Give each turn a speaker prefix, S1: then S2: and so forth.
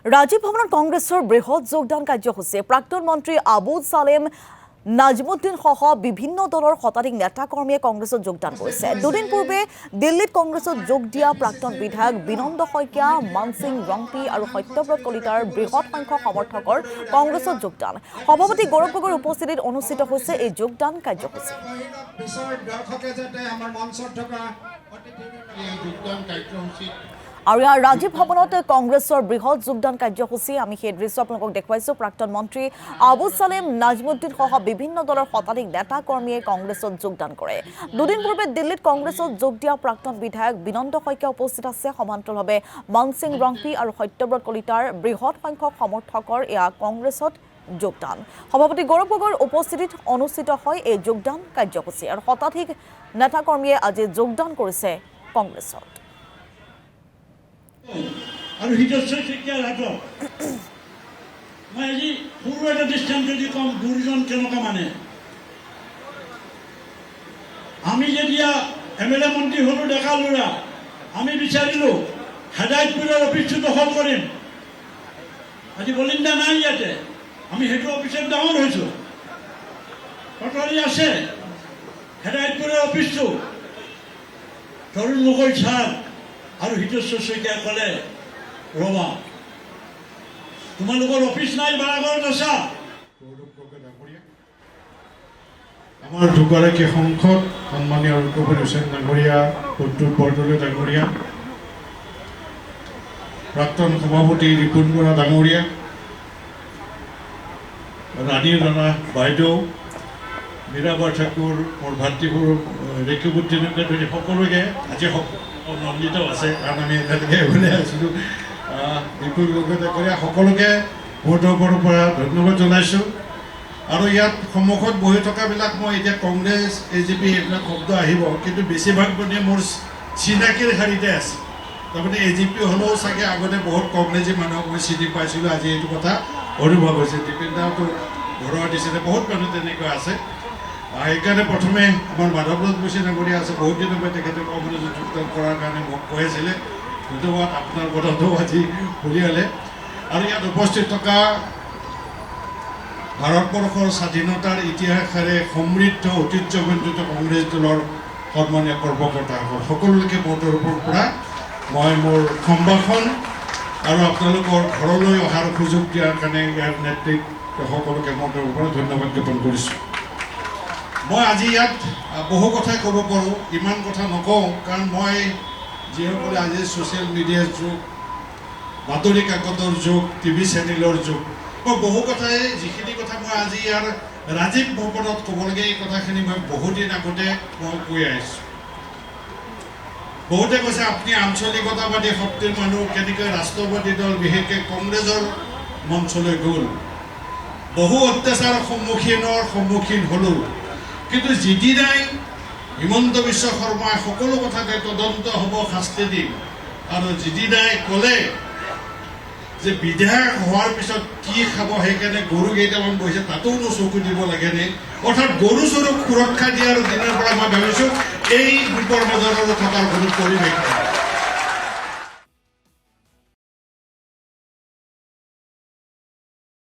S1: ৰাজীৱ ভৱনত কংগ্ৰেছৰ বৃহৎ যোগদান কাৰ্যসূচী প্ৰাক্তন মন্ত্ৰী আবুল সালেম নাজমুদ্দিন সহ বিভিন্ন দলৰ শতাধিক নেতা কৰ্মীয়ে কংগ্ৰেছত যোগদান কৰিছে। দুদিন পূৰ্বে দিল্লীত কংগ্ৰেছত যোগ দিয়া প্ৰাক্তন বিধায়ক বিনন্দ শইকীয়া, মানসিং ৰংপি আৰু সত্যব্ৰত কলিতাৰ বৃহৎ সংখ্যক সমৰ্থকৰ কংগ্ৰেছত যোগদান। সভাপতি গৌৰৱ গগৈৰ উপস্থিতিত অনুষ্ঠিত হৈছে এই যোগদান কাৰ্যসূচী। আৰু ইয়াৰ ৰাজীৱ ভৱনত কংগ্ৰেছৰ বৃহৎ যোগদান কাৰ্যসূচী আমি সেই দৃশ্য আপোনালোকক দেখুৱাইছোঁ। প্ৰাক্তন মন্ত্ৰী আবুল সালেম নাজমুদ্দিন সহ বিভিন্ন দলৰ শতাধিক নেতা কৰ্মীয়ে কংগ্ৰেছত যোগদান কৰে। দুদিন পূৰ্বে দিল্লীত কংগ্ৰেছত যোগ দিয়া প্ৰাক্তন বিধায়ক বিনন্দ শইকীয়া উপস্থিত আছে। সমান্তৰালভাৱে মানসিং ৰংপি আৰু সত্যব্ৰত কলিতাৰ বৃহৎ সংখ্যক সমৰ্থকৰ এয়া কংগ্ৰেছত যোগদান। সভাপতি গৌৰৱ গগৈৰ উপস্থিতিত অনুষ্ঠিত হয় এই যোগদান কাৰ্যসূচী আৰু শতাধিক নেতা কৰ্মীয়ে আজি যোগদান কৰিছে কংগ্ৰেছত।
S2: আৰু হিতশ্ৰী শইকীয়াৰ হাতত মই আজি সৰু এটা দৃষ্টান্ত যদি কম, দুৰ্জন কেনেকুৱা মানে আমি যেতিয়া MLA মন্ত্ৰী হ'লো ডেকা ল'ৰা, আমি বিচাৰিলোঁ হেদায়তপুৰৰ অফিচটো দখল কৰিম। আজি বলিন্দা নাই ইয়াতে, আমি সেইটো অফিচত ডাঙৰ হৈছোঁ, কটাৰী আছে। হেদায়তপুৰৰ অফিচটো তৰুণ গগৈ ছাৰ আৰু হিতেশ্বৰ শইকীয়াই ক'লে, ৰবা তোমালোকৰ অফিচ নাই, বাৰাঘৰত আছা।
S3: আমাৰ দুগৰাকী সংসদ সন্মানীয় ৰূপকোৱৰ হুছেইন ডাঙৰীয়া, প্ৰদ্যুৎ বৰদলৈ ডাঙৰীয়া, প্ৰাক্তন সভাপতি ৰিপুণ বৰা ডাঙৰীয়া, ৰাণী ৰাণা বাইদেউ, মীৰাবাই ঠাকুৰ, মোৰ ভাতৃবোৰ ৰেকিবুদ্দিনকে ধৰি সকলোকে আজি নন্দিত আছে, কাৰণ আমি একেলগে ওলাই আছিলোঁ। ৰিপুণ গগৈ ডাঙৰীয়া সকলোকে মোৰ তৰফৰ পৰা ধন্যবাদ জনাইছোঁ। আৰু ইয়াত সন্মুখত বহি থকাবিলাক মই এতিয়া কংগ্ৰেছ AJP এইবিলাক শব্দ আহিব, কিন্তু বেছিভাগ মানে মোৰ চিনাকিৰ শাৰীতে আছে। তাৰমানে AJP হ'লেও চাগে আগতে বহুত কংগ্ৰেছী মানুহক মই চিনি পাইছিলোঁ, আজি এইটো কথা অনুভৱ হৈছে। দীপেন্দাটো ঘৰৰ নিচিনা বহুত মানুহ তেনেকুৱা আছে। সেইকাৰণে প্ৰথমে আমাৰ মাধৱৰত বৈশী ডাঙৰীয়া আছে, বহুত দিনৰ পৰা তেখেতে কংগ্ৰেছত যোগদান কৰাৰ কাৰণে মোক কৈ আছিলে। ধন্যবাদ, আপোনাৰ কথাটো আজি উলিয়ালে। আৰু ইয়াত উপস্থিত থকা ভাৰতবৰ্ষৰ স্বাধীনতাৰ ইতিহাসেৰে সমৃদ্ধ ঐতিহ্যমণ্ডিত কংগ্ৰেছ দলৰ সন্মানীয় কৰ্মকৰ্তাসকল সকলোকে মোৰ তৰফৰ পৰা মই মোৰ সম্ভাষণ আৰু আপোনালোকৰ ঘৰলৈ অহাৰ সুযোগ দিয়াৰ কাৰণে ইয়াৰ নেতৃত্ব সকলোকে মোৰ তৰফৰ পৰা ধন্যবাদ জ্ঞাপন কৰিছোঁ। মই আজি ইয়াত বহু কথাই ক'ব পাৰোঁ, ইমান কথা নকওঁ, কাৰণ মই যিসকলে আজি ছ'চিয়েল মিডিয়াৰ যুগ, বাতৰি কাকতৰ যুগ, TV চেনেলৰ যুগ, মই বহু কথাই যিখিনি কথা মই আজি ইয়াৰ ৰাজীৱ ভৱনত ক'ব লাগে, এই কথাখিনি মই বহুদিন আগতে মই কৈ আহিছোঁ। বহুতে কৈছে আপুনি আঞ্চলিকতাবাদী শক্তিৰ মানুহ, কেনেকৈ ৰাষ্ট্ৰবাদী দল বিশেষকৈ কংগ্ৰেছৰ মঞ্চলৈ গ'ল। বহু অত্যাচাৰৰ সন্মুখীন হ'লোঁ, কিন্তু যিদিনাই হিমন্ত বিশ্ব শৰ্মাই সকলো কথাতে তদন্ত হ'ব, শাস্তি দিম, আৰু যিদিনাই ক'লে যে বিধায়ক হোৱাৰ পিছত কি খাব, সেইকাৰণে গৰু কেইটামান বহিছে তাতোনো চকু দিব লাগেনে, অৰ্থাৎ গৰু চৰুক সুৰক্ষা দিয়াৰ দিনৰ পৰা মই ভাবিছোঁ এই গ্ৰুপৰ মাজত থকাৰ কোনো পৰিৱেশ নাই।